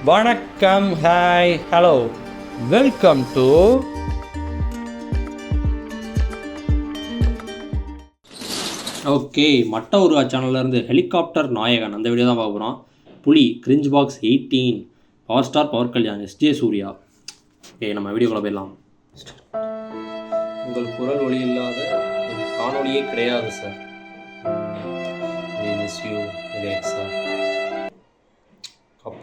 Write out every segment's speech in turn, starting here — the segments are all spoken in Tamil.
வணக்கம், hi, hello, welcome to okay மட்ட உருவா சேனல்லேருந்து ஹெலிகாப்டர் நாயகன் அந்த வீடியோ தான் பார்க்க போகிறோம். புலி cringe box 18 power star Pawan Kalyan S J Suryah. நம்ம வீடியோக்குள்ளே போயிடலாம். உங்கள் குரல் ஒளி இல்லாத காணொலியே கிடையாது சார்.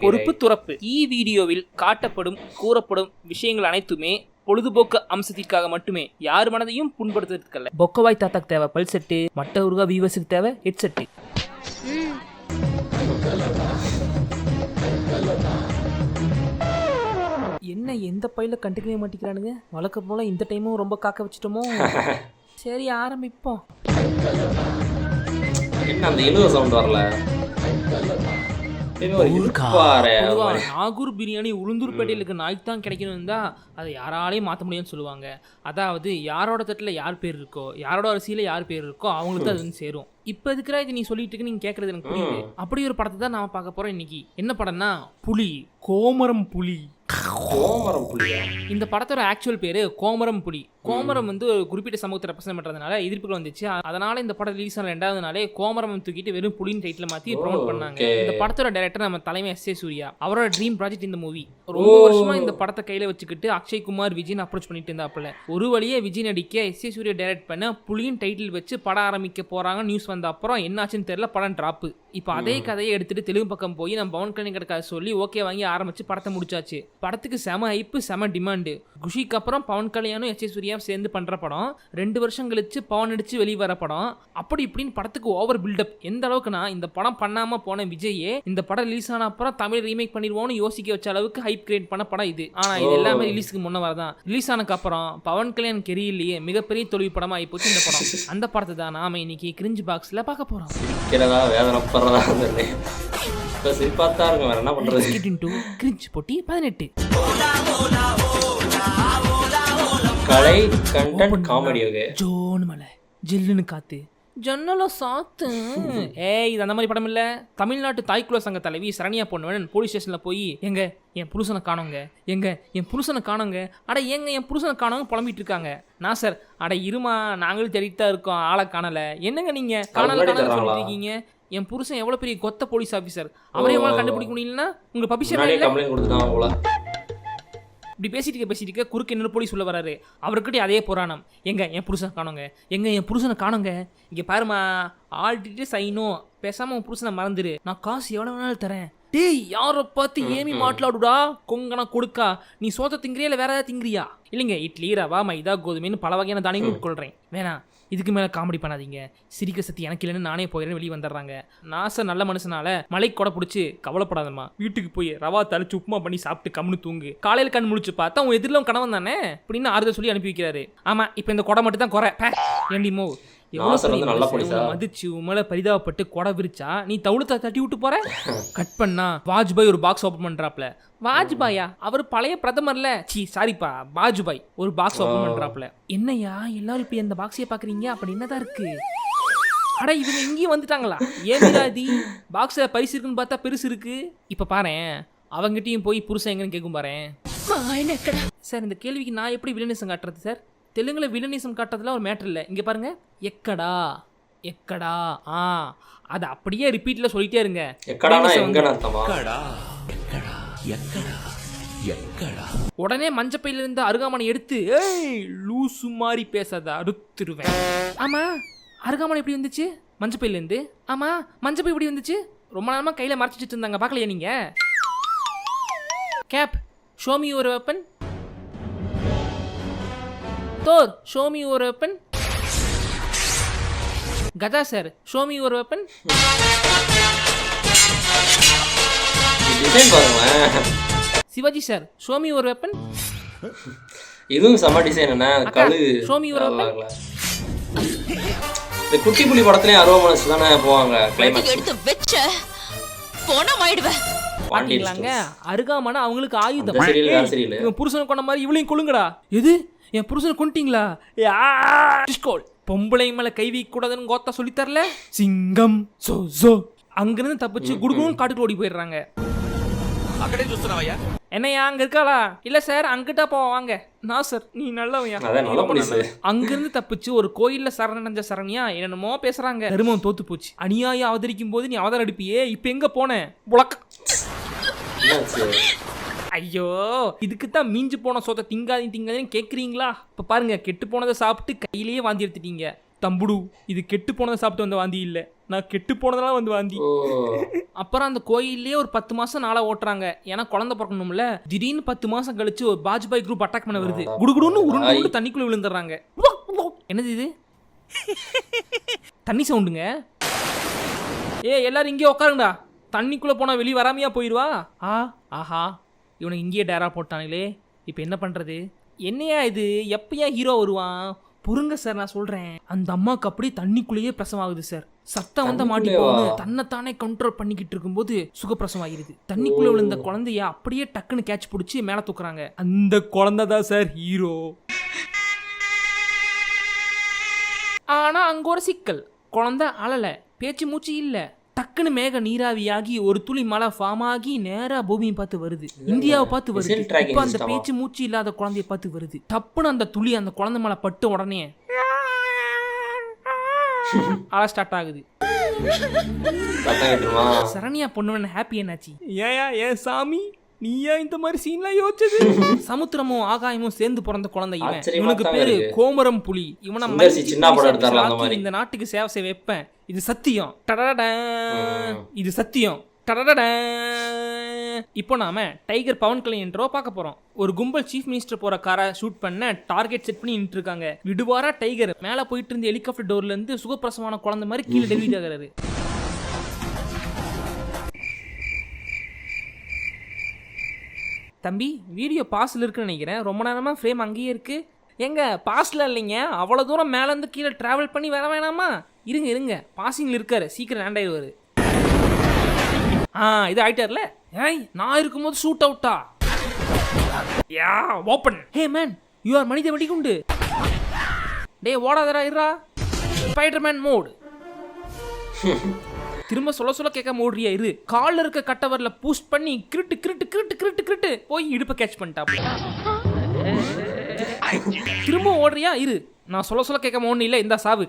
பொறுப்பு துறப்பு. வீடியோவில் காட்டப்படும் கூறப்படும் விஷயங்கள் அனைத்துமே பொழுதுபோக்கு அம்சத்திற்காக மட்டுமே, யார் மனதையும் புண்படுத்துறதுக்கல்ல. பொக்கவாய் தாத்தாக்கு தேவை பல் செட்டு, மட்ட உருகா வீவர்ஸுக்கு தேவை ஹெட் செட்டு. என்ன எந்த பையில கண்டுக்கவே மாட்டேங்கிறானுங்க. வழக்கம் போல இந்த டைமும் ரொம்ப காக்க வச்சுட்டோமோ. சரி ஆரம்பிப்போம். என்ன அந்த இழுவ சவுண்ட் வரல? நாகூர் பிரியாணி உளுந்தூர்பேட்டையிலுக்கு நாய்க்கு தான் கிடைக்கணும் தான் அதை யாராலையும் மாற்ற முடியும்னு சொல்லுவாங்க. அதாவது யாரோட தட்டில் யார் பேர் இருக்கோ, யாரோட அரிசியில் யார் பேர் இருக்கோ அவங்களுக்கு அது வந்து சேரும். இப்போ இருக்கிற இது நீ சொல்லிட்டு இருக்கு, நீங்க கேட்கறது எனக்கு புரியுது. அப்படி ஒரு படத்தை தான் நாம பார்க்க போறோம் இன்னைக்கு. என்ன படம்னா புலி, கோமரம் புலி. கோமரம் புலியா? இந்த படத்தோட ஆக்சுவல் பேரு கோமரம் புலி. கோமரம் வந்து ஒரு குறிப்பிட்ட சமூகத்தை ரெப்ரசென்ட் பண்றதுனால எதிர்ப்புகள் வந்துச்சு. அதனால இந்த படம் ரிலீஸ் ஆன 2வது நாளே கோமரம் தூக்கிட்டு வெறும் புலின்னு டைட்டில் மாத்தி ப்ரொமோட் பண்ணாங்க. இந்த படத்தோட டைரக்டர் நம்ம தலைமை எஸ்ஜே சூர்யா. அவரோட ட்ரீம் ப்ராஜெக்ட் இந்த மூவி. ரொம்ப வருஷமா இந்த படத்தை கையில வச்சுக்கிட்டு அக்ஷய் குமார் விஜய் அப்ரோச் பண்ணிட்டு இருந்தாப்புல. ஒரு வழியே விஜய் நடிக்க எஸ்ஜே சூர்யா டைரக்ட் பண்ண புலியின் டைட்டில் வச்சு படம் ஆரம்பிக்க போறாங்க. நியூஸ் வந்த அப்புறம் என்னாச்சுன்னு தெரியல, படம் டிராப். இப்போ அதே கதையை எடுத்துட்டு தெலுங்கு பக்கம் போய் நம்ம பவன் கல்யாண் கிடக்காத சொல்லி ஓகே வாங்கி ஆரம்பிச்சு படத்தை முடிச்சாச்சு. படத்துக்கு செம ஹைப்பு, செம டிமாண்டு. குஷிக்கு அப்புறம் பவன் கல்யாணும் எஸ்ஜே சூர்யாவும் சேர்ந்து பண்ற படம். 2 வருஷம் கழிச்சு பவன் அடிச்சு வெளியே வர படம். அப்படி இப்படின்னு படத்துக்கு ஓவர் பில்டப். எந்த அளவுக்குனா இந்த படம் பண்ணாம போன விஜயே இந்த படம் ரிலீஸ் ஆன அப்புறம் தமிழ் ரீமேக் பண்ணிடுவோம்னு யோசிக்க வச்ச அளவுக்கு ஹைப் கிரியேட் பண்ண படம் இது. ஆனா இது எல்லாமே ரிலீஸுக்கு முன்ன வரதான். ரிலீஸ் ஆனதுக்கு அப்புறம் பவன் கல்யாண் கெரியர்லயே மிகப்பெரிய தோல்வி படமா ஆயிப்போச்சு இந்த படம். அந்த படத்தை தான் நாம இன்னைக்கு கிரிஞ்ச் பாக்ஸ்ல பார்க்க போறோம். கிரிஞ்ச் போட்டி 18 கலை கண்டென்ட் காமெடி. ஜோன் மலை ஜில்லுன்னு காத்து ஜன்னல சாத்து. இது அந்த மாதிரி படம் இல்ல. தமிழ்நாட்டு தாய்க்குள்ள சங்க தலைவி சரண்யா பொன்வன் போலீஸ் ஸ்டேஷன்ல போய் எங்க என் புருஷனை காணோங்க, எங்க என் புருஷனை காணோங்க, அட எங்க என் புருஷனை காணோங்க புலம்பிட்டு இருக்காங்க. நான் சார் அட இருமா, நாங்களும் தேடிட்டு தான் இருக்கோம், ஆளை காணல. என்னங்க நீங்க காணல சொல்லிட்டு இருக்கீங்க? என் புருஷன் எவ்வளவு பெரிய கொத்த போலீஸ் ஆபீசர், அவரே எவ்வளவு கண்டுபிடிக்க முடியலன்னா உங்க பபிஷன். இப்படி பேசிட்டு குறுக்கு இன்னொரு போலீஸ் உள்ள வராரு. அவர்கிட்ட அதே புராணம், எங்க என் புருஷனை காணோங்க, எங்க என் புருஷனை காணோங்க, இங்க பாருமா ஆல்ரெடி சைனும், பேசாம உன் புருஷனை மறந்துரு, நான் காசு எவ்வளவு வேணாலும் தரேன். டேய் யாரை பார்த்து ஏமி மாட்டலாடுடா, கொங்கனா கொடுக்கா, நீ சோத்த திங்கிறியா இல்லை வேற ஏதாவது திங்கிறியா? இல்லைங்க இட்லி ரவா மைதா கோதுமைன்னு பல வகையான தானியங்கள் உட்கொள்றேன். வேணாம் இதுக்கு மேலே காமெடி பண்ணாதீங்க, சிரிக்க சக்தி எனக்கு இல்லைன்னு நானே போயிடுறேன். வெளியே வந்துடுறாங்க. நாச நல்ல மனுஷனால மலை கொடை பிடிச்சி கவலைப்படாதம்மா, வீட்டுக்கு போய் ரவா தளிச்சு உப்புமா பண்ணி சாப்பிட்டு கம்முன்னு தூங்கு, காலையில் கண் முடிச்சு பார்த்தா உன் எதிரில் கணவன் தானே அப்படின்னு ஆறுதல் சொல்லி அனுப்பி வைக்கிறாரு. ஆமா இப்போ இந்த கொடை மட்டும் தான் குறை. ஏண்டிமோ மதிச்சு உண்மையில பரிதாபப்பட்டு கொடை விரிச்சா நீ தவுளத்தை தட்டி விட்டு போற. கட் பண்ணா வாஜ்பாய் ஒரு பாக்ஸ் ஓபன் பண்றாப்ல. வாஜ்பாயா? அவர் பழைய பிரதமர்ல. சாரிப்பா வாஜ்பாய் ஒரு பாக்ஸ் ஓபன் பண்றாப்ல. என்னையா எல்லாரும் இப்ப இந்த பாக்ஸையே பாக்குறீங்க, அப்படி என்னதான் இருக்கு? அட இவங்க இங்கேயும் வந்துட்டாங்களா? ஏமிராதி பாக்ஸ்ல பரிசு இருக்குன்னு பார்த்தா பெருசு இருக்கு. இப்ப பாரு அவங்ககிட்டயும் போய் புருஷன் எங்கன்னு கேட்கும் பாரு. சார் இந்த கேள்விக்கு நான் எப்படி வில்லனிசம் காட்டுறது சார்? தெலுங்குல வில்லனிசம் காட்டுறதுல ஒரு மேட்டர் இல்லை. இங்க பாருங்க, எக்கடா எக்கடா அது அப்படியே ரிப்பீட்ல சொல்லிட்டே இருங்க. உடனே மஞ்சப்பையில இருந்து அருகாமனை எடுத்து லூசு மாதிரி பேசாத அறுத்துருவேன். ஆமா அருகாமனை எப்படி வந்துச்சு மஞ்சப்பையில இருந்து? ஆமா மஞ்சப்பை எப்படி வந்துச்சு? ரொம்ப நேரமா கையில மறைச்சிட்டு இருந்தாங்க, பார்க்கலையா நீங்க? Cap show me your weapon. Thor, show me your weapon. Gada sir, show me your weapon. Sivaji sir, show me your weapon. இதுவும் சம டிசைன் என்ன கழு. show me your weapon. இந்த குட்டி புலி படத்திலே அருவமனசு தானே போவாங்க கிளைமாக்ஸ். எடுத்து வெச்ச போனா மாயிடுவே. பாத்தீங்களாங்க அருகாமனா அவங்களுக்கு ஆயுதம். இவன் புருஷனை கொண்ட மாதிரி இவளையும் கொல்லுங்கடா. எது என் புருஷனை கொண்டீங்களா? பொம்பளை மேல கை வைக்க கூடாதுன்னு கோத்தா சொல்லி தரல. சிங்கம் அங்கிருந்து தப்பிச்சு குடுக்கணும் காட்டுக்கு ஓடி போயிடுறாங்க. అక్కడే చూస్తున్నావయ్యా? என்னையா அங்க இருக்காளா? இல்ல சார் அங்கிட்டா போவோம் வாங்க. நான் சார் நீ நல்லவையா. அதான் நல்ல போலீஸ். அங்கிருந்து தப்பிச்சு ஒரு கோயில்ல சரணடைஞ்ச சரணியா என்னென்னமோ பேசுறாங்க. தர்மம் தோத்து போச்சு. அநியாயம் அவதரிக்கும் போது நீ அவதாரம் அடிப்பியே, இப்ப எங்க போன? புளக். ஐயோ, இதுக்கு தான் மீஞ்சு போன சோத்தை திங்காதீன்னு கேக்குறீங்களா? இப்ப பாருங்க, கெட்டு போனதை சாப்பிட்டு கையிலேயே வாந்தி எடுத்துட்டீங்க. தம்புடு, இது கெட்டு போனதை சாப்பிட்டு வந்த வாந்தி இல்ல, நான் கெட்டு போனதெல்லாம் வந்து வாந்தி. அப்புறம் அந்த கோயிலே ஒரு 10 மாசம் நாளா ஓட்டுறாங்க. ஏன்னா குழந்தை பிறக்கணும்ல. திடீர்னு 10 மாசம் கழிச்சு ஒரு பாஜ்பாய் குரூப் அட்டாக் பண்ண வருது. குடுகுடுன்னு உருண்டு தண்ணிக்குள்ள விழுந்துடுறாங்க. என்னது இது? தண்ணி சவுண்டுங்க. எல்லாரும் இங்கே உட்காருங்கடா. தண்ணிக்குள்ள போனா வெளியே வராமையா போயிடுவா. ஆஹா, இவனுக்கு இங்கேயே டேரா போட்டானுங்களே, இப்போ என்ன பண்றது? என்னையா இது? எப்பயா ஹீரோ வருவான்? பொறுங்க சார், நான் சொல்றேன். அந்த அம்மாவுக்கு அப்படியே தண்ணிக்குள்ளேயே பிரசவம் ஆகுது சார். சத்தம் வந்து மாட்டி போகுது. தன்னைத்தானே கண்ட்ரோல் பண்ணிக்கிட்டு இருக்கும்போது சுகப்பிரசவம் ஆகிருது. தண்ணிக்குள்ள விழுந்த குழந்தைய அப்படியே டக்குன்னு கேட்ச் பிடிச்சி மேலே தூக்குறாங்க. அந்த குழந்தை தான் சார் ஹீரோ. ஆனா அங்க ஒரு சிக்கல். குழந்தை அழல, பேச்சு மூச்சு இல்ல. டக்குன்னு மேக நீராவியாகி ஒரு துளி மழை ஃபார்ம் ஆகி நேரா பூமியை பார்த்து வருது. இந்தியாவை பார்த்து வருது. இப்ப அந்த பேச்சு மூச்சு இல்லாத குழந்தைய பார்த்து வருது. டப்புன்னு அந்த துளி அந்த குழந்தை மேல பட்டு உடனே அழ ஸ்டார்ட் ஆகுது. சரண்யா பொண்ணு ஹாப்பி என்னாச்சு? ஏன் சாமி, நீ ஏன் இந்த மாதிரி சீன்லாம் யோசிச்சது? சமுத்திரமும் ஆகாயமும் சேர்ந்து பிறந்த குழந்தை இவன். இவனுக்கு பேரு கோமரம் புலி. இவனை இந்த நாட்டுக்கு சேவை செய்ய வைப்பேன். இது சத்தியம். இது சத்தியம். இப்போ நாம டைகர் பவன் கல்யாண் இன்ட்ரோ பார்க்க போறோம். ஒரு கும்பல் சீஃப் மினிஸ்டர் போற காரை ஷூட் பண்ண டார்கெட் செட் பண்ணி நின்று இருக்காங்க. விடுவாரா டைகர் மேல போயிட்டு இருந்த ஹெலிகாப்டர் டோர்ல இருந்து சுகப்பிரசவமான குழந்தை மாதிரி கீழே டெலிவரி ஆகிறாரு. தம்பி, வீடியோ பாஸ்ல இருக்குன்னு நினைக்கிறேன். ரொம்ப நேரமா ஃப்ரேம் அங்கேயே இருக்கு. எங்க பாஸ்ல இல்லைங்க, அவ்வளோ தூரம் மேலேருந்து கீழே ட்ராவல் பண்ணி வர வேணாமா? இருங்க, பாசிங்ல இருக்காரு, சீக்கிரம் லேண்ட் ஆயிடுவாரு. இது ஆயிட்டார்ல. நான் இருக்கும்போது ஷூட் அவுட்டா? Yeah open. Hey man, you are மனித வெடிகுண்டு. டே ஓடாதரா, இருடா. Spiderman mode. திரும்ப சொல்ல கேட்க மூடுறியா? இரு. கால்ல இருக்க கட்டவரில் பூஸ்ட் பண்ணி கிரிட்டு போய் இடுப்பை கேட்ச் பண்ணிட்டாப்ல. திரும்ப ஓடுறியா? இரு. நான் சொல்ல கேட்க ஒண்ணு இல்ல, இந்த சாவு.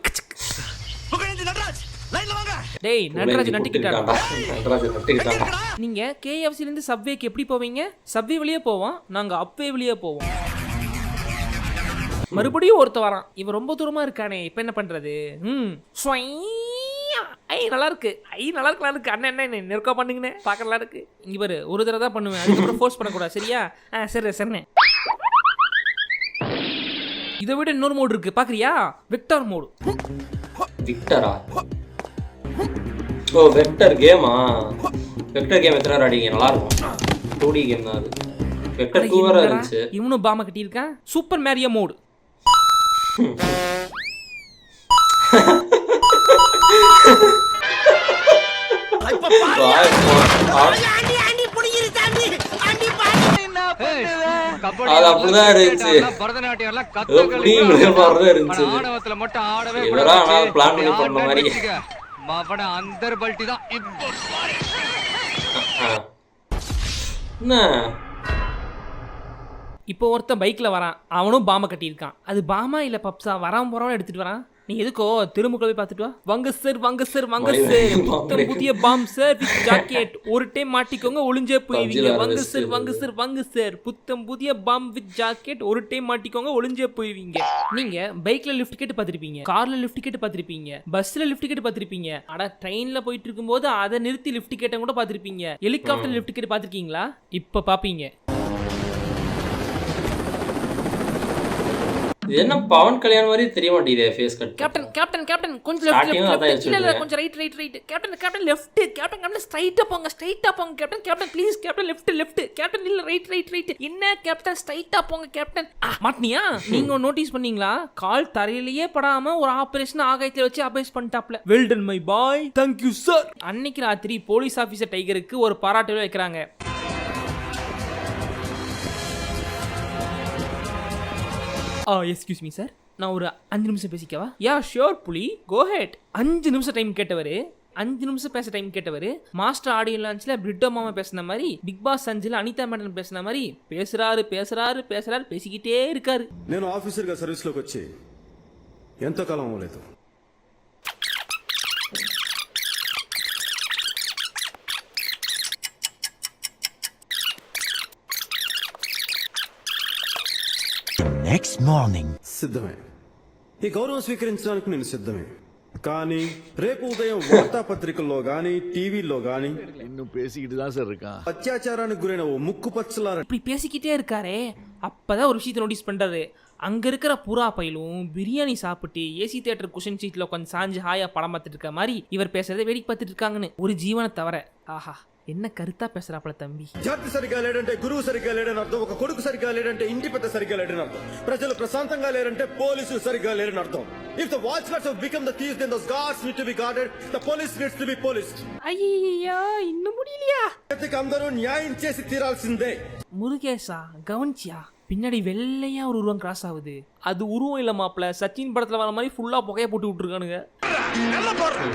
டேய் நட்ராஜ் நட்டிக்கிட்டாடா. நீங்க கேஎஃப்சில இருந்து சப்வேக்கு எப்படி போவீங்க? சப்வே வழியே போவோம், நாங்க அப்வே வழியே போவோம். மறுபடியும் ஒருத்த வரான். இவன் ரொம்ப தூரமா இருக்கானே, இப்ப என்ன பண்றது? நல்லா இருக்கு. அண்ணன் என்ன நெருக்கா பண்ணுங்கண்ணே, பார்க்க நல்லா இருக்கு. இங்க பாரு, ஒரு தடவை தான் பண்ணுவேன், அதுக்கப்புறம் ஃபோர்ஸ் பண்ணக்கூடாது, சரியா? சரிண்ணே. இதை விட இன்னொரு மோடு இருக்கு, பாக்குறியா? Vector mode. விக்டரா? ஓ, வெக்டர் கேமா? வெக்டர் கேம் எத்தனை ஆடிங்க? நல்லா இருக்கும். 2D கேம் தான் அது. வெக்டர் 2 வேற இருந்துச்சு. இவனும் பாம கட்டி இருக்கான். Super Mario mode. அது அப்படிதான் இருந்துச்சு. பிளான் பண்ணி பண்ண மாதிரி. இப்போ ஒருத்தன் பைக்ல வரான், அவனும் பாம கட்டியிருக்கான். அது பாமா இல்ல பப்ஸா? வராம போறவன் எடுத்துட்டு வரான். நீ எதுக்கோ திருமுக போய் பார்த்துட்டு வா. வாங்க சார் புத்தம் புதிய பாம் சார் வித் ஜாக்கெட். ஒரு டைம் மாட்டிக்கோங்க, ஒளிஞ்சே போய்வீங்க. வாங்க சார் புத்தம் புதிய பாம் வித் ஜாக்கெட். ஒரு டைம் மாட்டிக்கோங்க, ஒளிஞ்சே போய்வீங்க. நீங்க பைக்ல லிஃப்ட் கேட்டு பார்த்திருப்பீங்க, கார்ல லிஃப்ட் கேட்டு பார்த்திருப்பீங்க, பஸ்ல லிஃப்ட் கேட்டு பார்த்திருப்பீங்க. அட ட்ரெயின்ல போயிட்டு இருக்கும்போது அதை நிறுத்தி லிஃப்ட் கேட்ட கூட பார்த்திருப்பீங்க. ஹெலிகாப்டர் லிஃப்ட் கேட்டு பார்த்திருக்கீங்களா? இப்ப பாப்பீங்க. என்ன பவன் கல்யாண் மாதிரி தெரிய மாட்டேங்குதே ஃபேஸ் கட். கேப்டன் கொஞ்சம் லெஃப்ட் இல்ல கொஞ்சம் ரைட் கேப்டன் லெஃப்ட் கேப்டன் ஸ்ட்ரைட்டா போங்க captain please captain left captain இல்ல ரைட் என்ன கேப்டன் ஸ்ட்ரைட்டா போங்க கேப்டன். மாட்னியா? நீங்க நோட்டீஸ் பண்ணீங்களா? கால் தரையிலேயே படாம ஒரு ஆபரேஷன் ஆகாயத்துல வச்சு அபேஸ் பண்ணிட்டாப்ல. Well done my boy, thank you sir. அன்னைக்கு ராத்திரி போலீஸ் ஆபீசர் டைகருக்கு ஒரு பாராட்டு வைக்கிறாங்க. எக்ஸ்கியூஸ் மீ சார், நான் ஒரு 5 நிமிஷம் பேசிக்கவா? யா ஷியோர் புலி, கோ ஹெட். 5 நிமிஷம் டைம் கேட்டவர் 5 நிமிஷம் பேச டைம் கேட்டவர் மாஸ்டர் ஆடியோ லான்ச்ல பிரிட்டோ மாமா பேசின மாதிரி, பிக் பாஸ் 5ல அனிதா மேடன் பேசின மாதிரி பேசுறாரு பேசிக்கிட்டே இருக்காரு. నేను ఆఫీసర్గా సర్వీస్లోకి వచ్చి ఎంతో కాలం అవ్వలేదు. Next morning. సిద్ధమే. ఈ గౌరవం స్వీకరించడానికి నేను సిద్ధమే. కానీ రేపు ఉదయం వార్తాపత్రికల్లో గానీ టీవీల్లో గానీ இன்னும் பேசிக்கிட்டு தான் சார் இருக்கான். అత్యాచారానికి గురైన ఓ ముక్కు పచ్చలార இப்படி பேசிக்கிட்டே இருக்காரே, அப்பதான் ஒரு விஷயத்தை நோட்டீஸ் பண்றாரு. அங்க இருக்கிற புறா பையிலும் பிரியாணி சாப்பிட்டு ஏசி தியேட்டர் குஷன் சீட்ல உட்காந்து சாஞ்சு ஹாயா படம் பார்த்துட்டு இருக்க மாதிரி இவர் பேசுறதை வேடிக்கை பார்த்துட்டு இருக்காங்கன்னு. ஒரு ஜீவனை தவிர. ஆஹா, என்ன కరుతా பேசுறாப்பல தம்பி. జాతి సరిగ్గా లేడంటే గురువు సరిగ్గా లేడని అర్థం. ఒక కొడుకు సరిగ్గా లేడంటే ఇంటి పెద్ద సరిగ్గా లేడని అర్థం. ప్రజలు ప్రశాంతంగా లేరంటే పోలీసులు సరిగ్గా లేరని అర్థం. If the watchguards have become the thieves, then those guards need to be guarded. The police needs to be policed. ஐயா, இன்னும் முடியலையா? ప్రతికి అందరూ న్యాయం చేసి తీరాల్సిందే. முருகேசா கவனிச்சியா? பின்னாடி வெள்ளையா ஒரு உருவம் கிராஸ் ஆகுது. அது உருவம் இல்ல மாப்ள, சச்சின் படத்துல வர மாதிரி ஃபுல்லா புகைய போட்டு விட்டுருக்கானுங்க. நல்லா போடுறேன்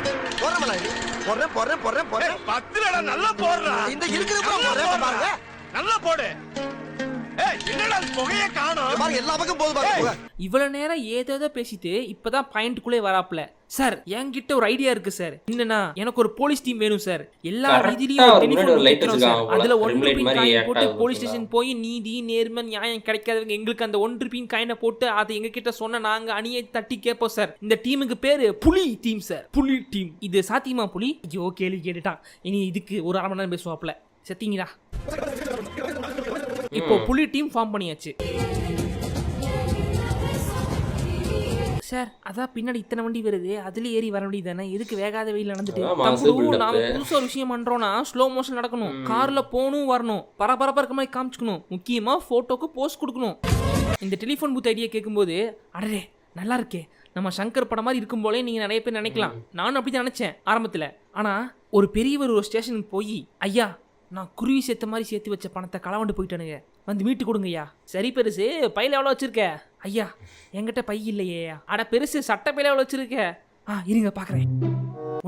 பத்துலடா நல்லா போடுறா. இந்த இருக்கிற பாருங்க நல்லா போடு. என்னடா புகைய காணோம் பாருங்க, எல்லா பக்கம் போகுது பாருங்க. இவ்வளவு நேரம் ஏதேதோ பேசிட்டு இப்பதான் பாயிண்ட்குள்ளே வராப்ல. சார் என்கிட்ட ஒரு ஐடியா இருக்கு சார். என்னன்னா எனக்கு ஒரு போலீஸ் டீம் வேணும் சார். எல்லா வீதியிலயும் ஒரு டெலிபோன் வைக்கிறோம் சார். அதுல 1 ரூபி காயின் போட்டு போலீஸ் ஸ்டேஷன் போய் நீதி நேர்மை நியாயம் கிடைக்காதவங்க எங்களுக்கு அந்த 1 ரூபி காயினை போட்டு அதை எங்க கிட்ட சொன்ன நாங்க அணியை தட்டி கேட்போம் சார். இந்த டீமுக்கு பேரு புலி டீம் சார். புலி டீம். இது சாத்தியமா புலி? ஐயோ கேள்வி கேட்டுட்டான். இனி இதுக்கு ஒரு 1/2 மணி நேரம் பேசுவாப்ல. செத்தீங்களா? இப்போ புலி டீம் ஃபார்ம் பண்ணியாச்சு சார். அதான் பின்னாடி இத்தனை வண்டி வருது, அதுல ஏறி வர வேண்டியது தானே. எதுக்கு வேகாத வெயில் நடந்துட்டு? நாம புதுசா ஒரு விஷயம் பண்றோம்னா ஸ்லோ மோஷன் நடக்கணும். கார்ல போகணும் வரணும், பரபரப்பா இருக்க மாதிரி காமிச்சுக்கணும். முக்கியமா போட்டோக்கு போஸ்ட் கொடுக்கணும். இந்த டெலிஃபோன் பூத் ஐடியா கேட்கும்போது அடரே நல்லா இருக்கே, நம்ம சங்கர் படம் மாதிரி இருக்கும் போலே நீங்க நிறைய பேர் நினைக்கலாம். நானும் அப்படிதான் நினைச்சேன் ஆரம்பத்துல. ஆனா ஒரு பெரியவர் ஒரு ஸ்டேஷனுக்கு போய், ஐயா நான் குருவி சேர்த்த மாதிரி சேர்த்து வச்ச பணத்தை களவாண்டு போயிட்டானுங்க, வந்து மீட்டு கொடுங்க ஐயா. சரி பெருசு, பையில எவ்வளோ வச்சிருக்க? ஐயா என்கிட்ட பை இல்லையே. அட பெருசு, சட்டை பையில எவ்வளோ வச்சிருக்க? இருங்க பாக்குறேன்.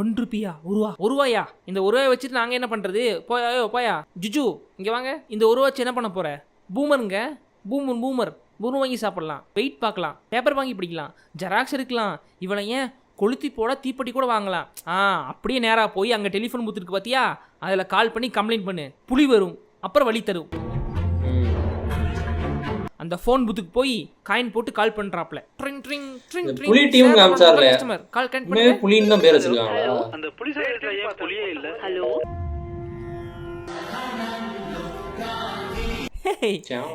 1 ரூபியா? ஒரு ரூபாயா? இந்த 1 ரூபாய் வச்சுட்டு நாங்க என்ன பண்றது? போயா ஜுஜு இங்க வாங்க. இந்த 1 ரூபா வச்சு என்ன பண்ண போற? பூமருங்க, பூமர் வாங்கி சாப்பிடலாம், வெயிட் பார்க்கலாம், பேப்பர் வாங்கி பிடிக்கலாம், ஜெராக்ஸ் எடுக்கலாம். இவளை ஏன் கொளுத்தி போட தீப்பெட்டி கூட வாங்கலாம். அப்படியே நேரா போய் அங்க டெலிஃபோன் பூத் இருக்கு பாத்தியா, அதுல கால் பண்ணி கம்ப்ளைண்ட் பண்ணு. புலி வரும், அப்புறம் வழி தரும். அந்த ஃபோன் பூத்துக்கு போய் காயின் போட்டு கால் பண்றாப்ல. ட்ரிங் ட்ரிங் ட்ரிங் ட்ரிங். புலி டீம் காமிச்சார்ல, கஸ்டமர் கால் கனெக்ட் பண்ணு. புலின்னு தான் பேர் வச்சிருக்காங்க. அந்த புலி சைடுல ஏன் புலியே இல்ல? ஹலோ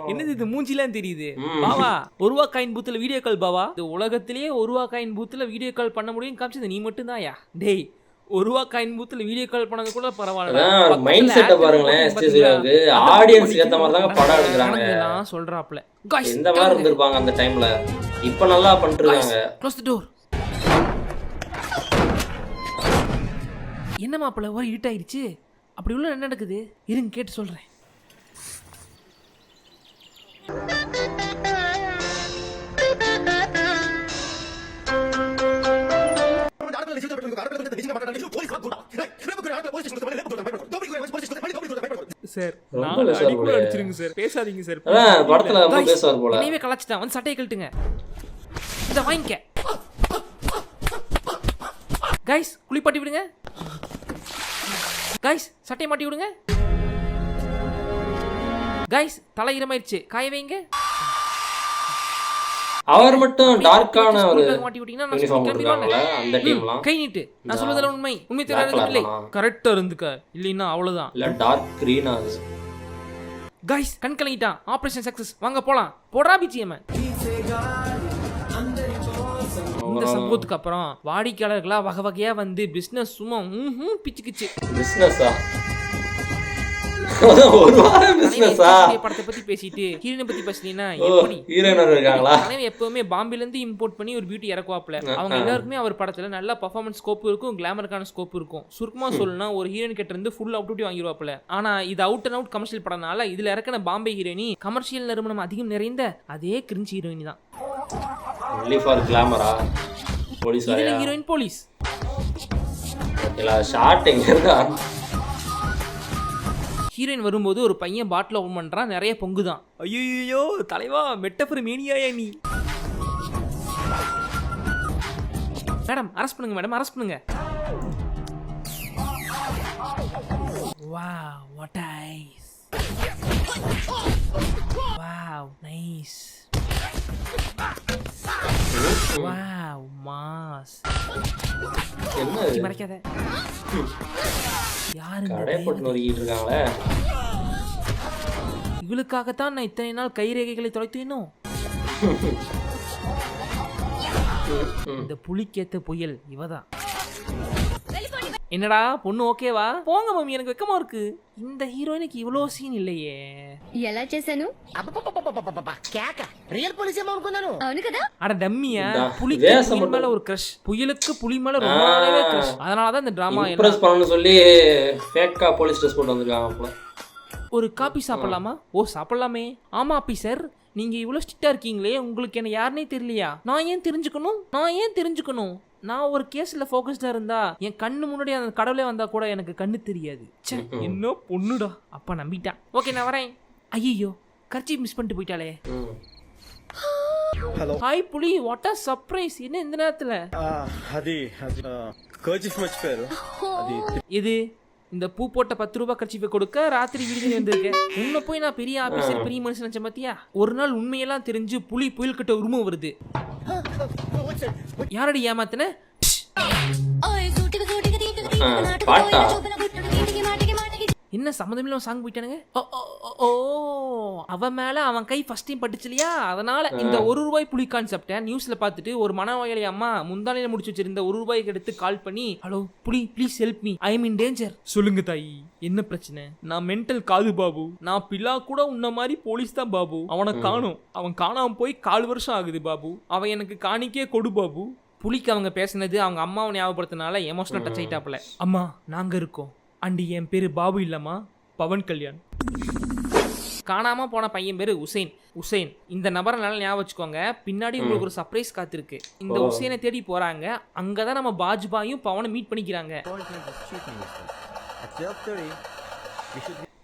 என்னது இது மூஞ்சிலாம் தெரியுது? பாவா 1 ரூபா காயின் பூத்துல வீடியோ கால். பாவா இந்த உலகத்திலேயே 1 ரூபா காயின் பூத்துல வீடியோ கால் பண்ண முடியும் காமிச்சது நீ மட்டும் தான்யா. டேய் 1 ரூபா காயின் பூத்துல வீடியோ கால் பண்ணது கூட பரவாயில்ல. மைண்ட் செட்டை பாருங்களேன். எஸ்டிசிக்கு ஆடியன்ஸ் ஏத்த மாதிரி தான் படம் எடுக்கறாங்க. நான் சொல்றாப்ல गाइस இந்த மாதிரி இருந்திருப்பாங்க அந்த டைம்ல. இப்போ நல்லா பண்ணிருக்காங்க. Close the door. என்ன மாப்ள ஒரு ஹிட் ஆயிருச்சு? அப்படி உள்ள என்ன நடக்குது? இருங்க கேட்டு சொல்றேன். சார் நாளைக்கு அடிச்சிருங்க சார், பேசாதீங்க சார். படத்துல ரொம்ப பேசுவார் போல. நீவே கலாச்சிட்டான். வந்து சட்டையை கழட்டுங்க. இத வாங்கிக்க. गाइस குளிப்பாட்டி விடுங்க. गाइस சட்டையை மாட்டி விடுங்க. गाइस தலை ஈரமாயிருச்சு, காய வைங்க. அவர் மட்டும் டார்க்கான ஒரு மாட்டி விட்டீங்கன்னா நான் யூனிஃபார்ம் கிளம்பிடுவாங்க. போடுறாங்கல அந்த டீம்லாம். கை நீட்டு. நான் சொல்றதுல உண்மை தெரியாதே. கரெக்ட்டா இருந்துக்க, இல்லைன்னா அவ்வளவுதான். இல்ல டார்க் கிரீன் ஆகுது. गाइस கண் கலங்கிட்டான். Operation success. வாங்க போலாம். போடா பிஜிஎம். இந்த சம்பவத்துக்கு அப்புறம் வாடிக்கையாளர்களா வகை வகையா வந்து பிசினஸ் சும்மா பிச்சுக்கிச்சு. பிசினஸா? ஒரு வாரம் பிசினஸா? படத்தை பத்தி பேசிட்டு ஹீரோயினை பத்தி பேசினா எப்படி? ஹீரோயினர் இருக்காங்களா? தலைவன் எப்பவுமே பாம்பேல இருந்து இம்போர்ட் பண்ணி ஒரு பியூட்டி இறக்குவாப்ல. அவங்க எல்லாருக்குமே அவர் படத்துல நல்ல பெர்ஃபார்மன்ஸ் ஸ்கோப் இருக்கும், கிளாமருக்கான ஸ்கோப் இருக்கும். சுருக்கமா சொல்லணும்னா ஒரு ஹீரோயின் கிட்ட இருந்து ஃபுல் அவுட் வாங்கிடுவாப்ல. ஆனா இது அவுட் அண்ட் அவுட் கமர்ஷியல் படம்னால இதுல இறக்கின பாம்பே ஹீரோயினி கமர்ஷியல் நிறுவனம் அதிகம் நிறைந்த அதே கிரிஞ்ச் ஹீரோயினி தான். ஒன்லி ஃபார் கிளாமரா? போலீஸ் இதுல ஹீரோயின் போலீஸ். இல்லை ஷார்ட் எங்கே இருக்கா? ஹீரோயின் வரும்போது ஒரு பையன் பாட்டில் ஓப்பன் பண்ணுறான், நிறைய பொங்குதான். ஐயோ தலைவா மெட்டஃபர் மேனியாயா நீ. மேடம் அரெஸ்ட் பண்ணுங்க, மேடம் அரெஸ்ட் பண்ணுங்க. Wow, what eyes. Wow, nice. Wow, mass. என்ன மறைக்காத. யாரு கடை போட்டு நொறுக்கிட்டு இருக்காங்களே. இவளுக்காகத்தான் நான் இத்தனை நாள் கைரேகைகளை தொலைத்தேனோ. இந்த புலிக்கேத்த புயல் இவதான். என்னடா பொண்ணு ஓகேவா? போங்க மம்மி, எனக்கு வெக்கமா இருக்கு. இந்த ஹீரோயினுக்கு இவ்வளோ சீன் இல்லையே. ఎలా చేశాను రియల్ పోలీస్ ఏమో అనుకున్నాను అవును కదా அட டம்மியா, வேஷம் புலிக்கு புலி மட்டும். மேல ஒரு கிரஷ், புயலுக்கு புலி மேல ரொம்ப நாளாவே கிரஷ். அதனாலதான் இந்த டிராமா இம்ப்ரெஸ் பண்ணணும்னு சொல்லி ஃபேக்கா போலீஸ் ட்ரெஸ் போட்டு வந்திருக்காங்க அப்போ. ஒரு காப்பி சாப்பிடலாமா? ஓ சாப்பிடலாமே. ஆமா ஆபீசர், நீங்க இவ்வளோ ஸ்ட்ரிக்டா இருக்கீங்களே, உங்களுக்கு என்ன யாருன்னே தெரியலையா? நான் ஏன் தெரிஞ்சுக்கணும்? நான் ஒரு கேஸ்ல ஃபோக்கஸ்டா இருந்தா என் கண்ணு முன்னாடி அந்த கடவுளே வந்தா கூட எனக்கு கண்ணு தெரியாது. ச்சே, என்ன பொண்ணுடா. அப்பா நம்பிட்டான். ஓகே நான் வரேன். ஐயோ கர்ச்சி மிஸ் பண்ணிட்டு போயிட்டாளே. హలో ஹாய் புலி, வாட் ஆ சர்ப்ரைஸ். என்ன இந்த நேரத்துல? అది కర్చీఫ్ మర్చిపోయారు అది இது இந்த பூ போட்ட 10 ரூபாய் கர்ச்சிஃபை கொடுக்க ராத்திரி விடுதலை வந்திருக்கேன். உன்னை போய் நான் பெரிய ஆபீசர் பெரிய மனுஷன் நினைச்சேன் பாத்தியா? ஒரு நாள் உண்மையெல்லாம் தெரிஞ்சு புலி புயல் கிட்ட உருவம் வருது. யாரடி ஏமாத்தின? பாட்டா என்ன சம்மந்தமில்ல சாங் போயிட்டானுங்க. ஓ அவன் மேல அவன் கை ஃபர்ஸ்ட் டைம் பட்டுச்சுலையா, அதனால இந்த 1 ரூபாய் புலி கான்செப்டை நியூஸ்ல பார்த்துட்டு ஒரு மனநோயாளி அம்மா முந்தானையில முடிச்சு வச்சிருந்த 1 ரூபாய்க்கு எடுத்து கால் பண்ணி, ஹலோ புலி please help me, I am in danger. சொல்லுங்க தாயி, என்ன பிரச்சனை? நான் மென்டல் காது பாபு, நான் பில்லா கூட உன்ன மாதிரி போலீஸ் தான் பாபு. அவனை காணும், அவன் காணாம போய் 4 வருஷம் ஆகுது பாபு. அவன் எனக்கு காணிக்கே கொடு பாபு. புலிக்கு அவங்க பேசினது அவங்க அம்மாவை ஞாபகப்படுத்தினால எமோஷனல் டச் ஆயிட்டாப்ல. அம்மா நாங்க இருக்கோம், அண்டி என் பேரு பாபு இல்லம்மா, பவன் கல்யாண். காணாம போன பையன் பேரு உசேன். இந்த நபரை நல்லா ஞாபகம் வச்சுக்கோங்க, பின்னாடி உங்களுக்கு ஒரு சர்ப்ரைஸ் காத்திருக்கு. இந்த உசேனை தேடி போறாங்க, அங்கதான் நம்ம பாஜ்பாயும் பவனை மீட் பண்ணிக்கிறாங்க.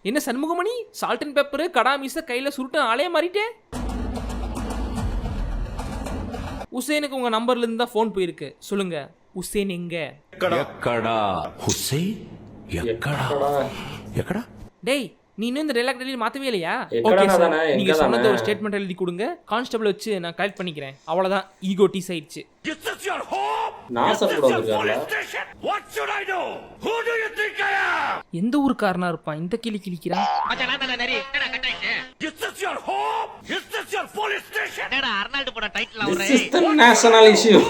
என்ன சண்முகமணி, சால்ட் அண்ட் பெப்பர் கடா மீச கையில சுருட்டு ஆளே மாறிட்டே. உசேனுக்கு உங்க நம்பர்ல இருந்து தான் போன் போயிருக்கு. சொல்லுங்க உசேன் எங்க? ఎక్కడా హుస్సేన్ ఎక్కడా ఎక్కడా டேய் நீ இன்னும் இந்த டைலாக் டெலிவரி மாத்தவே இல்லையா? எக்கடானா ஓகே சார், தானே, நீங்க எக்கடானா. சொன்னது ஒரு ஸ்டேட்மெண்ட் எழுதி கொடுங்க, கான்ஸ்டபிள் வச்சு நான் கலெக்ட் பண்ணிக்கிறேன். அவ்வளவுதான், ஈகோ டீஸ் ஆயிடுச்சு. நாசர் கூட வந்திருக்காருல. எந்த ஊருக்காரனா இருப்பான் இந்த கிளி கிளிக்கிறான்? This is the national issue.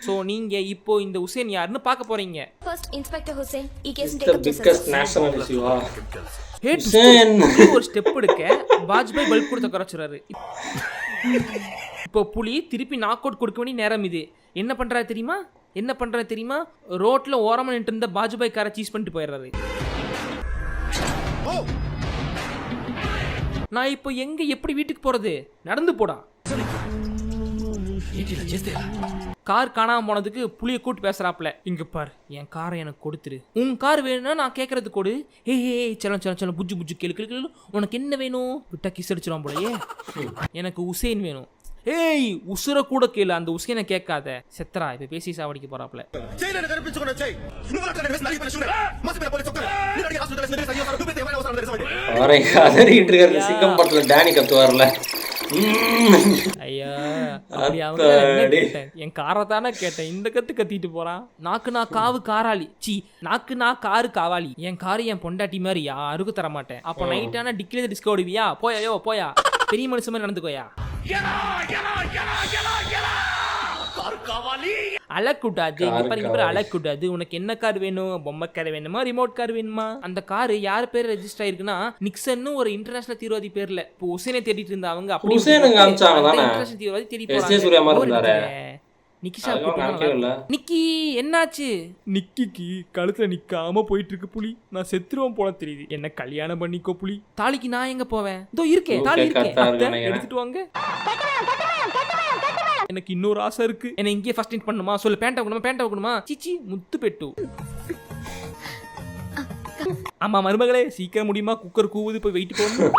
So நீங்க இப்போ இந்த உசேன் யாருன்னு பார்க்க போறீங்க. ఫస్ట్ ఇన్స్పెక్టర్ హుస్సేన్ ఈ కేసుని The టేకప్ biggest చేశారు national issue. Hey, உசேன். புலி ஒரு ஸ்டெப் எடுக்க பாஜ்பாய் பல்ப் கொடுத்த குறைச்சுறாரு. இப்போ புலி திருப்பி நாக் அவுட் கொடுக்க வேண்டிய நேரம் இது. என்ன பண்றாரு தெரியுமா? ரோட்ல ஓரமா நின்று இருந்த பாஜ்பாய் காரை சீஸ் பண்ணிட்டு போயிடுறாரு. நான் இப்போ எங்க எப்படி வீட்டுக்கு போறது? நடந்து போடா. கார் காணாம போனதுக்கு புளிய கூட்டு பேசுறாப்ல. இங்க பார், என் காரை எனக்கு கொடுத்துரு. உன் கார் வேணும்னா நான் கேட்கறது கொடு. ஏய் செல்லம் புஜ்ஜு கேளு. உனக்கு என்ன வேணும்? விட்டா கிஸ் அடிச்சிடும் போலயே. எனக்கு உசேன் வேணும். ஏய் உசுர கூட கேளு, அந்த உசேனை கேட்காத. செத்தரா இப்ப பேசி சாவடிக்க போறாப்ல. చేయలేని కనిపించుకున్న చెయ్ నువ్వు అక్కడ వేసి నలిపి చూడే మసిపిన పోలీస్ ఒక్కరే మీరు అడిగి హాస్పిటల్ వేసి అయ్యో సార్ డూబితే ఏమైనా అవసరం లేదు அவரை கதறிட்டு இருக்காரு. சிங்கம் படத்துல டேனி கத்துவார்ல. ஐயா அப்படி அவங்க என்ன கேட்டேன்? என் காரை தானே கேட்டேன், இந்த கத்திட்டு போறான். நாக்கு காவு காராளி, நாக்கு காரு காவாளி. என் காரு என் பொண்டாட்டி மாதிரி யாருக்கும் தர மாட்டேன். அப்ப நைட்டான டிக்கில டிஸ்கோ ஓடுவியா? போயா பெரிய மனுஷன் மாதிரி நடந்துக்கோயா. அழக்கூடாது, அழக்கூடாது. உனக்கு என்ன கார் வேணும்? பொம்மை கார் வேணுமா, ரிமோட் கார் வேணுமா? அந்த கார் யார் பேர் ரெஜிஸ்டர் ஆயிருக்குன்னா நிக்சன் ஒரு இன்டர்நேஷனல் தீவிரவாதி பேர்ல. இப்போ உசேனை தேடிட்டு இருந்தா அவங்க அப்படி உசேனுங்க அனுப்பிச்சாங்க தானே. இன்டர்நேஷனல் தீவிரவாதி தேடி எஸ்ஜே சூர்யா மாதிரி இருந்தாரே. நிக்கிஷா இல்ல. நிக்கி என்னாச்சு? நிக்கிக்கு கழுத்துல நிக்காம போயிட்டு இருக்கு புலி. நான் செத்துருவோம் போல தெரியுது. என்ன கல்யாணம் பண்ணிக்கோ புலி. தாலிக்கு நான் எங்க போவேன்? இதோ இருக்கேன், தாலி இருக்கேன். எடுத்துட்டு வாங்க. எனக்கு இன்னொரு ஆசை இருக்கு. என்ன இங்கே ஃபர்ஸ்ட் எய்ட் பண்ணுமா? சொல்லு. பேண்ட் வைக்கணுமா? சிச்சி முத்து பெட்டு. ஆமா மருமகளே, சீக்கிரம் முடியுமா? குக்கர் கூவுது, போய் வெயிட் போடணும்.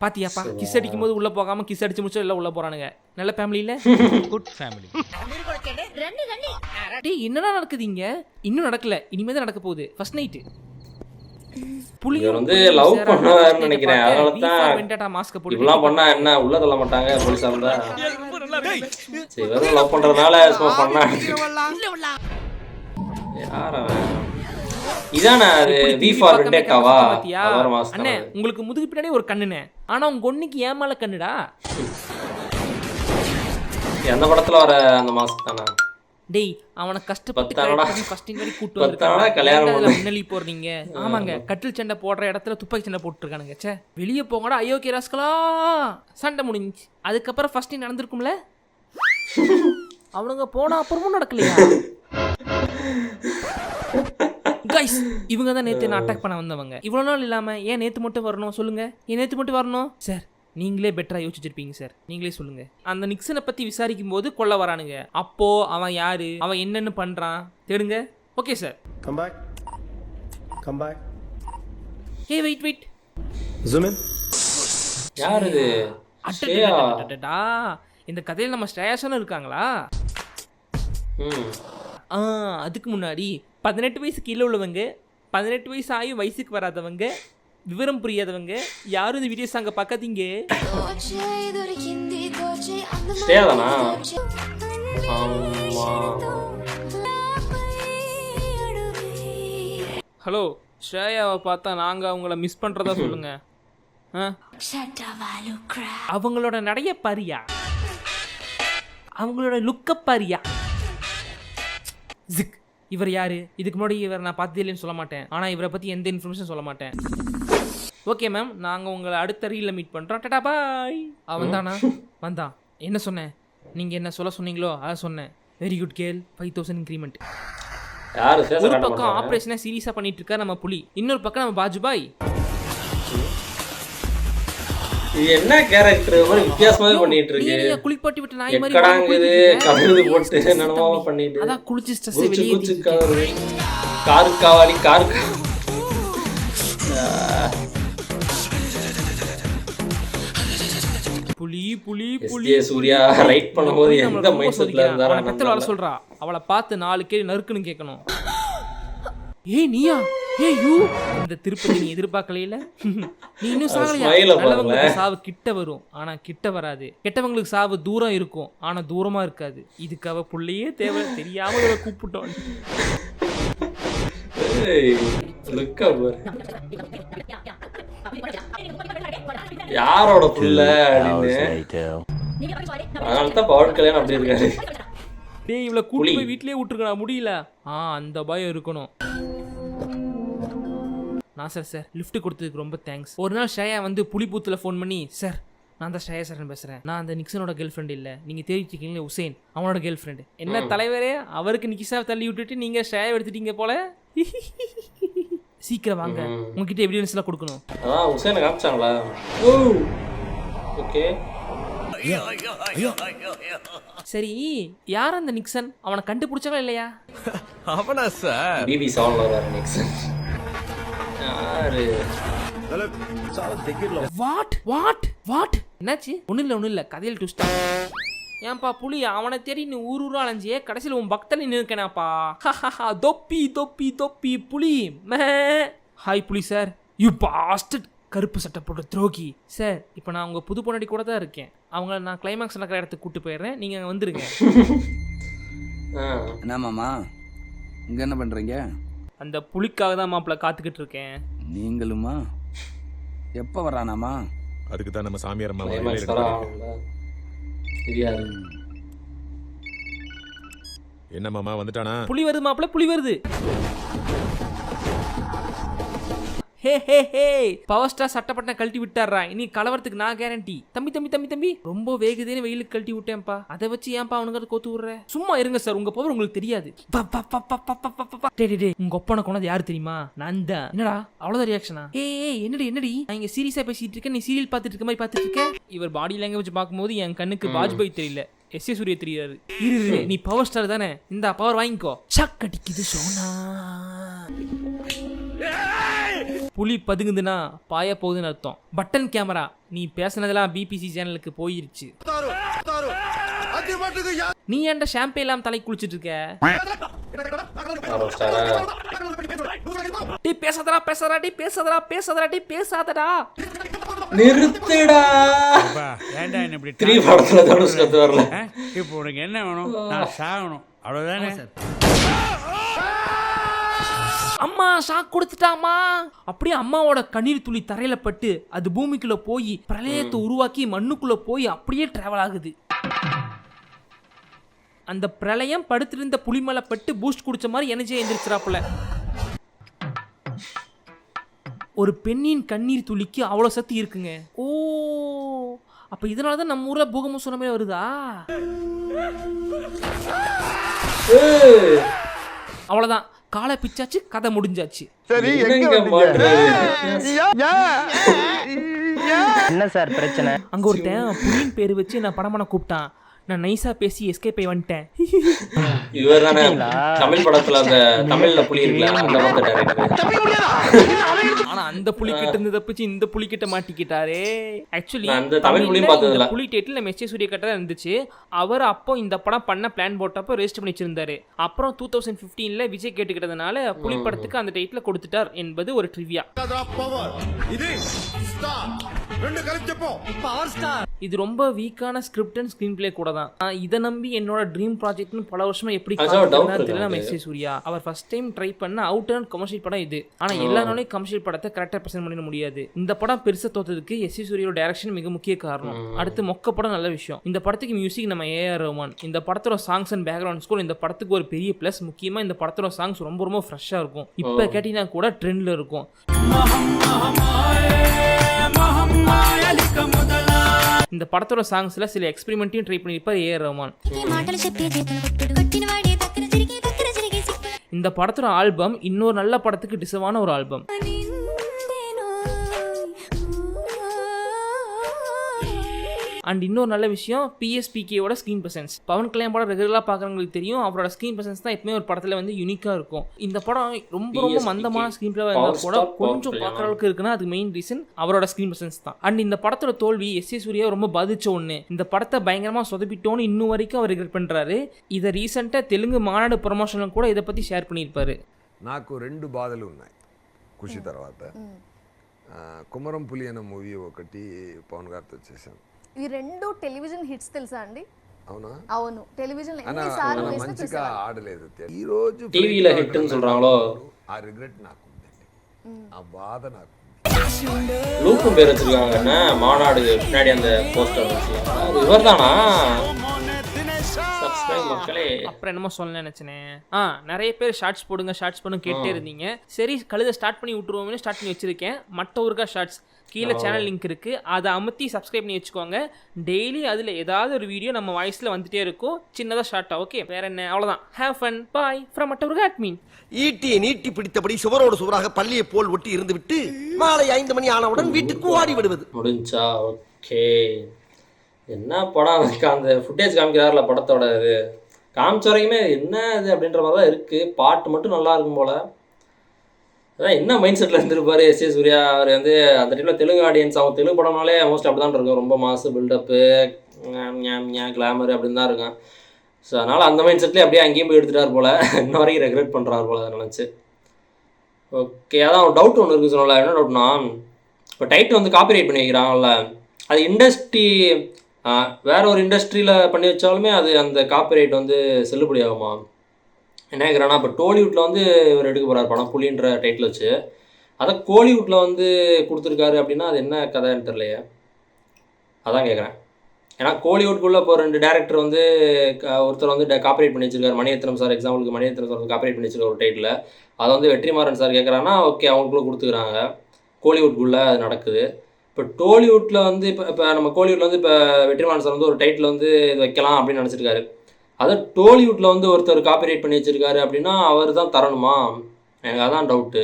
பாத்தியாப்பா, கிஸ் அடிக்கும் போது உள்ள போகாம கிஸ் அடிச்சு முடிச்சா எல்லாம் உள்ள போறானுங்க. நல்ல ஃபேமிலி இல்ல? Good family. டேய் என்னடா நடக்குது இங்க? இன்னும் நடக்கல, இனிமே தான் நடக்க போகுது. First night. இவர் வந்து லவ் பண்ணாருன்னு நினைக்கிறேன். அதனால தான் வெண்டேட்டா மாஸ்க் போட்டு இப்படிலாம் பண்ணா என்ன உள்ள தள்ள மாட்டாங்க போலீஸா இருந்தா. சரி இவரும் லவ் பண்றதுனால சும்மா பண்ணா. யார் அவன்? இதானே அது வி ஃபார் வெண்டேட்டாவா? அவர் மாஸ்க். அண்ணே உங்களுக்கு முதுகு பின்னாடி ஒரு கண்ணுனே, ஆனா உங்க ஒண்ணுக்கு ஏன் மேல கண்ணுடா? அந்த படத்துல வர அந்த மாஸ்க் தானே. டேய் அவனை கஷ்டப்பட்டு ஃபர்ஸ்ட் இங்க கூட்டி வந்திருக்காங்க. கல்யாணம் பண்ண முன்னலி போறீங்க. ஆமாங்க, கட்டில் சண்டை போடுற இடத்துல துப்பாக்கி சண்டை போட்டு இருக்கானுங்க. ச்சே, வெளிய போங்கடா அயோக்கிய ராஸ்கலா. சண்டை முடிஞ்சி. அதுக்கப்புறம் ஃபர்ஸ்ட் நடந்திருக்கும்ல. அவனுங்க போன அப்புறமும் நடக்கலையா? கைஸ், இவங்க தான் நேத்து என்ன அட்டாக் பண்ண வந்தவங்க. இவ்வளவு நாள் இல்லாம ஏன் நேத்து மட்டும் வரணும் சொல்லுங்க? ஏன் நேத்து மட்டும் வரணும் சார்? நீங்களே பெட்டரா யோசிச்சிருப்பீங்க சார், நீங்களே சொல்லுங்க. அந்த நிக்சனை பத்தி விசாரிக்கும் போது கொல்ல வரானுங்க. அப்போ அவன் யாரு, அவன் என்னன்னு பண்றான் தேடுங்க. Okay sir. Come back. Hey wait. Zoom in. யார் இது? அடடடடடடா, இந்த கதையில நம்ம ஸ்ரேயாசனும் இருக்காங்களா? அதுக்கு முன்னாடி 18 வயசு கீழே உள்ளவங்க, 18 வயசு ஆயும் வயசுக்கு வராதவங்க, விவரம் புரியாதவங்க யாரும் இந்த வீடியோஸ் அங்கே பார்க்காதீங்க. ஸ்ரேயாதானா? ஹலோ, ஸ்ரேயாவை பார்த்தா நாங்கள் அவங்கள மிஸ் பண்ணுறதா சொல்லுங்க. அவங்களோட நடைய பாரியா, அவங்களோட லுக்க பாரியா. ஜிக். இவர் யாரு? இதுக்கு முன்னாடி இவர் நான் பார்த்ததே இல்லைன்னு சொல்ல மாட்டேன், ஆனால் இவரை பற்றி எந்த இன்ஃபர்மேஷன் சொல்ல மாட்டேன். ஓகே மேம், நாங்கள் உங்களை அடுத்த ரீலில் மீட் பண்ணுறோம். டாடா பாய். அவன் தானா? வந்தான். என்ன சொன்னேன்? நீங்கள் என்ன சொல்ல சொன்னீங்களோ அதை சொன்னேன். Very good girl. 5000 இன்க்ரிமெண்ட். ஒரு பக்கம் ஆப்ரேஷனை சீரியஸாக பண்ணிட்டு இருக்கா நம்ம புலி, இன்னொரு பக்கம் நம்ம பாஜுபாய். இது என்ன கேரக்டர் மாதிரி வித்தியாசமாவே பண்ணிட்டு இருக்கு. குளிப்பாட்டி விட்டு நாய் மாதிரி கடாங்குது, கழுது போட்டு என்னமா பண்ணிட்டு. அதான் குளிச்சு ஸ்ட்ரெஸ் வெளியே காரு காவாலி காரு. புலி சூர்யா ரைட் பண்ணும்போது எந்த மைண்ட் செட்ல இருந்தாரா? கத்தல வர சொல்றா. அவளை பார்த்து 4 கேள்வி நறுக்குன்னு கேட்கணும். ஏய் நீயா? ஏய் யூ. இந்த திருப்பதி நீ எதிர்பார்க்கலையில. நீ இன்னும் சாகலையா? நல்லவங்களுக்கு சாவு கிட்ட வரும், ஆனா கிட்ட வராது. கெட்டவங்களுக்கு சாவு தூரம் இருக்கும், ஆனா தூரமா இருக்காது. இதுக்கு அவ புள்ளையே தேவை தெரியாம இவளை கூப்பிட்டோம். யாரோட புள்ள அப்படின்னு. அதனாலதான் பவர் கல்யாணம் அப்படி இருக்காரு. டேய் இவளை கூட்டி போய் வீட்லயே விட்டுருக்கா முடியல. அந்த பயம் இருக்கணும். நான் சார் லிஃப்ட் கொடுத்ததுக்கு ரொம்ப தேங்க்ஸ். ஒரு நாள் ஸ்ரேயா வந்து புலிபூத்தில் ஃபோன் பண்ணி, சார் நான் தான் ஸ்ரேயா சார் பேசுகிறேன், நான் அந்த நிக்சனோட கேர்ள் ஃப்ரெண்ட் இல்லை, நீங்கள் தெரிவிச்சிருக்கீங்களே உசேன் அவனோட கேர்ள் ஃப்ரெண்டு. என்ன தலைவரே, அவருக்கு நிக்கிஸாவை தள்ளி விட்டுட்டு நீங்கள் ஸ்ரேயா எடுத்துட்டீங்க போல. சீக்கிரம் வாங்க, உங்ககிட்ட எவிடன்ஸ்லாம் கொடுக்கணும். அதான் உசேனை காமிச்சாங்களா? ஓகே சரி, யார் அந்த நிக்சன்? அவனை கண்டுபிடிச்சாங்களா இல்லையா? அவனா சார்? பிபி 7ல வர நிக்சன் யாரு? வாட் என்னாச்சு? ஒன்றும் இல்லை கதையில் ட்விஸ்டா. ஏன்பா புலி, அவனை தேடி நீ ஊரூரா அலைஞ்சியே, கடைசியில் உன் பக்தன் நிற்கனாப்பா. தொப்பி புலி. ஹாய் புலி சார். You bastard. கருப்பு சட்டை போட்ட துரோகி சார். இப்போ நான் உங்கள் புது பொன்னாடி கூட தான் இருக்கேன். அவங்கள நான் கிளைமேக்ஸ் நடக்கிற இடத்துக்கு கூப்பிட்டு போயிடுறேன், நீங்கள் அங்கே வந்துருங்க. என்ன மாமா இங்கே என்ன பண்ணுறீங்க? அந்த புலிக்காக தான் மாப்பிள்ள காத்துக்கிட்டு இருக்கேன். நீங்களுமா? எப்போ வரானாமா? அதுக்கு தான் நம்ம சாமியார் அம்மா என்ன மாமா வந்துட்டானா? புலி வருது மாப்பிள்ள, புலி வருது. ஹே பவர் ஸ்டார் சட்டப்பட்ட கழட்டி விட்டாரா, இனி கலவரத்துக்கு நான் கேரண்டி. தம்பி ரொம்ப வேகுதேன்னு வெயிலுக்கு கழட்டி விட்டேன்ப்பா, அதை வச்சு ஏன்பா அவனுக்கு கோத்து விடுற? சும்மா இருங்க சார், உங்க பவர் உங்களுக்கு தெரியாது. உங்க ஒப்பனை கொண்டது யாரு தெரியுமா? நான் தான். என்னடா அவ்வளவுதான் ரியாக்ஷனா? ஏய் என்னடி நான் இங்க சீரியஸா பேசிட்டு இருக்கேன், நீ சீரியல் பார்த்துட்டு இருக்க மாதிரி பார்த்துட்டு இருக்க. இவர் பாடி லாங்குவேஜ் பார்க்கும்போது என் கண்ணுக்கு வாஜ்பாய் தெரியல, எஸ் ஏ சூர்யா தெரியாது. இரு நீ பவர் ஸ்டார் தானே, இந்த பவர் வாங்கிக்கோ. ஷாக் அடிக்குது சோனா. புலி பதுங்குதுன்னா பாய போகுதுன்னு அர்த்தம். பட்டன் கேமரா, நீ பேசுனதெல்லாம் பிபிசி சேனலுக்கு போயிருச்சு. நீ ஏன்டா ஷாம்பே இல்லாம தலை குளிச்சிட்டு இருக்க? டேய் பேசாதடா. நிறுத்துடா. ஏன்டா என்ன இப்படி 3 படத்துல தனுஷ் கத்து வரல. இப்போ உனக்கு என்ன வேணும்? நான் சாகணும், அவ்வளவுதானே? அம்மா ஷாக் கொடுத்துட்டாமா. அப்படியே அம்மாவோட கண்ணீர் துளி தரையில பட்டு அது பூமிக்குள்ள போய் பிரளயத்தை உருவாக்கி மண்ணுக்குள்ள போய் அப்படியே டிராவல் ஆகுது. அந்த பிரளயம் படுத்திருந்த புலிமலை பட்டு பூஸ்ட் குடிச்ச மாதிரி எனர்ஜி எந்திரிச்சிராப்புல. ஒரு பெண்ணின் கண்ணீர் துளிக்கு அவ்வளோ சக்தி இருக்குங்க. ஓ, அப்ப இதனாலதான் நம்ம ஊர்ல பூகம்பம் சுனாமி வருதா? அவ்வளவுதான், காலை பிச்சாச்சு, கதை முடிஞ்சாச்சு. சரி, என்ன சார் பிரச்சனை? அங்க ஒருத்தன் புலியின் பேரு வச்சு நான் படம் பண்ண கூப்பிட்டான். நான் நைஸா பேசி எஸ்கேப் ஆகி வந்துட்டேன். இவர் தானே தமிழ் படத்துல அந்த தமிழ்ல புலி இருக்குல்ல, அந்த படத்தை டைரக்டர். ஆனா அந்த புலி கிட்ட இருந்து தப்பிச்சு இந்த புலி கிட்ட மாட்டிக்கிட்டாரே. ஆக்சுவலி அந்த தமிழ் புலியும் பார்த்ததில்ல. புலி டைட்டில் நம்ம எஸ் ஏ சூர்யா கிட்ட இருந்துச்சு. அவர் அப்போ இந்த படம் பண்ண பிளான் போட்டப்போ ரெஜிஸ்டர் பண்ணி வச்சிருந்தாரு. அப்புறம் 2015ல விஜய் கேட்டுக்கிட்டதுனால புலி படத்துக்கு அந்த டைட்டில் கொடுத்துட்டார் என்பது ஒரு ட்ரிவியா. இது ரொம்ப வீக்கான ஸ்கிரிப்ட் அண்ட் ஸ்கிரீன் பிளே கூட தான். இதை நம்பி என்னோட ட்ரீம் ப்ராஜெக்ட்னு பல வருஷமா எப்படி தெரியல நம்ம எஸ் ஏ சூர்யா. அவர் ஃபர்ஸ்ட் டைம் ட்ரை பண்ண அவுட் அண்ட் கமர்ஷியல் படம் இது. ஆனா எல்லா நாளையும் கமர்ஷியல் படத்தை கரெக்டா பிரசன்ட் பண்ண முடியாது. இந்த படம் பெருசா தோத்ததுக்கு எஸ் ஏ சூர்யாவோட டைரக்ஷன் மிக முக்கிய காரணம். அடுத்து மொக்க படம் நல்ல விஷயம். இந்த படத்துக்கு மியூசிக் நம்ம ஏஆர் ரஹ்மான். இந்த படத்தோட சாங்ஸ் அண்ட் பேக்ரவுண்ட் ஸ்கோர் இந்த படத்துக்கு ஒரு பெரிய பிளஸ். முக்கியமா இந்த படத்தோட சாங்ஸ் ரொம்ப ரொம்ப ஃப்ரெஷ்ஷா இருக்கும். இப்ப கேட்டீங்கன்னா கூட ட்ரெண்ட்ல இருக்கும். இந்த படத்தோட சாங்ஸ்ல சில எக்ஸ்பெரிமெண்ட்டையும் ட்ரை பண்ணியிருப்பார் ஏஆர் ரஹ்மான். இந்த படத்தோட ஆல்பம் இன்னொரு நல்ல படத்துக்கு டிசர்வான ஒரு ஆல்பம். அண்ட் இன்னொரு நல்ல விஷயம், பிஎஸ்பிகேவோட ஸ்க்ரீன் பிரசன்ஸ். பவன் கல்யாண் படம் ரெகுலராக பார்க்குறவங்களுக்கு தெரியும், அவரோட ஸ்க்ரீன் பிரசன்ஸ் தான் எப்பவுமே ஒரு படத்தில் வந்து யூனிக்காக இருக்கும். இந்த படம் ரொம்ப ரொம்ப மந்தமான ஸ்க்ரீன் பிளே இருந்தால் கூட கொஞ்சம் பார்க்குற அளவுக்கு இருக்குன்னா அதுக்கு மெயின் ரீசன் அவரோட ஸ்க்ரீன் பிரசன்ஸ் தான். அண்ட் இந்த படத்தோட தோல்வி எஸ் ஏ சூர்யா ரொம்ப பாதிச்ச ஒன்று. இந்த படத்தை பயங்கரமாக சொதப்பிட்டோன்னு இன்னும் வரைக்கும் அவர் ரிக்ரெட் பண்ணுறாரு. இதை ரீசெண்டாக தெலுங்கு மாநாடு ப்ரொமோஷனில் கூட இதை பற்றி ஷேர் பண்ணியிருப்பாரு. నాకు 2 బాధలు ఉన్నాయి ఖుషి తర్వాత. కుమరం పులి అనే మూవీ ఒకటి పవన్ గారితో చేశాను. ఈ రెండు టెలివిజన్ హిట్స్ తెలుసా అండి? అవునా? అవును, టెలివిజన్ ఎన్నిసార్లు వేసినా మంచిగా ఆడలేదు. ఈ రోజు టీవీలో హిట్ అని சொல்றாங்களோ, ఆ రిగ్రెట్ నాకు ఉందండి, ఆ బాధ నాకు. லூக்கும் பேர் வச்சிருக்காங்க என்ன மாநாடு பின்னாடி அந்த போஸ்டர் இவர் தானா? மக்களே அப்புறம் என்னமோ சொல்ல நினைச்சேனே. நிறைய பேர் ஷார்ட்ஸ் போடுங்க ஷார்ட்ஸ் பண்ணுங்க கேட்டே இருந்தீங்க. சரி கழுதை ஸ்டார்ட் பண்ணி விட்டுருவோம்னு ஸ்டார்ட் பண்ணி வச்சிருக்கேன். மற்ற ஊருக்கா ஷார்ட்ஸ் கீழே சேனல் லிங்க் இருக்கு, அதை அமுத்தி சப்ஸ்கிரைப் பண்ணி வச்சுக்கோங்க. டெய்லி அதில் ஏதாவது ஒரு வீடியோ நம்ம வாய்ஸில் வந்துட்டே இருக்கும், சின்னதாக ஷார்ட்டா. ஓகே, வேற என்ன, அவ்வளோதான். ஹேவ் ஃபன், பாய் ஃப்ரம் மற்றவருக்கு அட்மின். ஈட்டியை நீட்டி பிடித்தபடி சுவரோடு சுவராக பள்ளியை போல் ஒட்டி இருந்து விட்டு மாலை 5 மணி ஆனவுடன் வீட்டுக்கு ஓடி விடுவது. முடிஞ்சா? ஓகே. என்ன படம் அந்த ஃபுட்டேஜ் காமிக்கிறாருல படத்தோட, இது காமிச்ச வரைக்குமே என்ன இது அப்படின்ற மாதிரி தான் இருக்குது. பாட்டு மட்டும் நல்லா இருக்கும் போல். அதான் என்ன மைண்ட் செட்டில் இருந்திருப்பார் எஸ் ஏ சூர்யா. அவர் வந்து அந்த டைமில் தெலுங்கு ஆடியன்ஸ், அவங்க தெலுங்கு படம்னாலே மோஸ்ட் அப்படி தான் இருக்கும், ரொம்ப மாசு பில்டப்பு கிளாமர் அப்படின்னு தான் இருக்கும். ஸோ அதனால் அந்த மைண்ட் செட்லேயே அப்படியே அங்கேயும் போய் எடுத்துட்டார் போல். இன்ன வரைக்கும் ரெக்ரெட் பண்ணுறாரு போல் அதை நினச்சி. ஓகே, அதான் ஒரு டவுட் ஒன்று இருக்குது சொன்னல. என்ன டவுட்னா, இப்போ டைட்டில் வந்து காப்பிரைட் பண்ணி வைக்கிறாங்கல்ல, அது இண்டஸ்ட்ரி வேற ஒரு இண்டஸ்ட்ரியில் பண்ணி வச்சாலுமே அது அந்த காப்பிரைட் வந்து செல்லுபடி ஆகுமா? என்ன கேட்குறேன்னா, இப்போ டோலிவுட்டில் வந்து இவர் எடுக்க போகிறார் படம் புலின்ற டைட்டில் வச்சு, அதை கோலிவுட்டில் வந்து கொடுத்துருக்காரு அப்படின்னா அது என்ன கதைன்னு தெரியலையே, அதான் கேட்குறேன். ஏன்னா கோலிவுட்குள்ளே இப்போ 2 டேரக்டர் வந்து ஒருத்தர் வந்து காப்பிரைட் பண்ணி வச்சிருக்காரு. மணிரத்னம் சார், எக்ஸாம்பிளுக்கு மணிரத்னம் சார் வந்து காப்பிரைட் பண்ணி வச்சிருக்காரு ஒரு டைட்டில். அதை வந்து வெற்றிமாறன் சார் கேட்குறாங்கன்னா ஓகே அவங்களுக்குள்ள கொடுத்துக்கிறாங்க. கோலிவுட்குள்ளே அது நடக்குது. இப்போ டோலிவுட்டில் வந்து இப்போ நம்ம கோலிவுட்டில் வந்து இப்போ வெற்றிமாறன் சார் வந்து ஒரு டைட்டில் வந்து இது வைக்கலாம் அப்படின்னு நினச்சிருக்காரு. அதை டோலிவுட்டில் வந்து ஒருத்தர் காப்பிரைட் பண்ணி வச்சுருக்காரு அப்படின்னா அவர் தான் தரணுமா? எனக்கு அதான் டவுட்டு.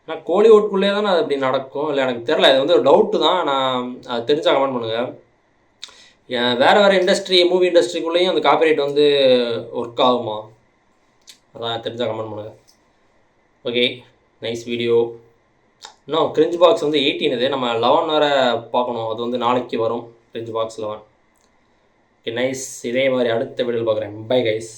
ஏன்னா கோலிவுட்குள்ளே தானே அது அப்படி நடக்கும். இல்லை எனக்கு தெரில, இது வந்து ஒரு டவுட்டு தான். நான் அது தெரிஞ்சால் கமெண்ட் பண்ணுங்கள். வேறு இண்டஸ்ட்ரி, மூவி இண்டஸ்ட்ரிக்குள்ளேயும் அந்த காப்பிரைட் வந்து ஒர்க் ஆகுமா? அதான் தெரிஞ்சால் கமெண்ட் பண்ணுங்கள். Okay, nice video. இன்னும் கிரிஞ்ச் பாக்ஸ் வந்து 18 இது, நம்ம 11 வேறு பார்க்கணும். அது வந்து நாளைக்கு வரும், கிரிஞ்ச் பாக்ஸ் 11. Okay nice. இதே மாதிரி அடுத்த வீடியோவில் பார்க்குறேன். Bye guys.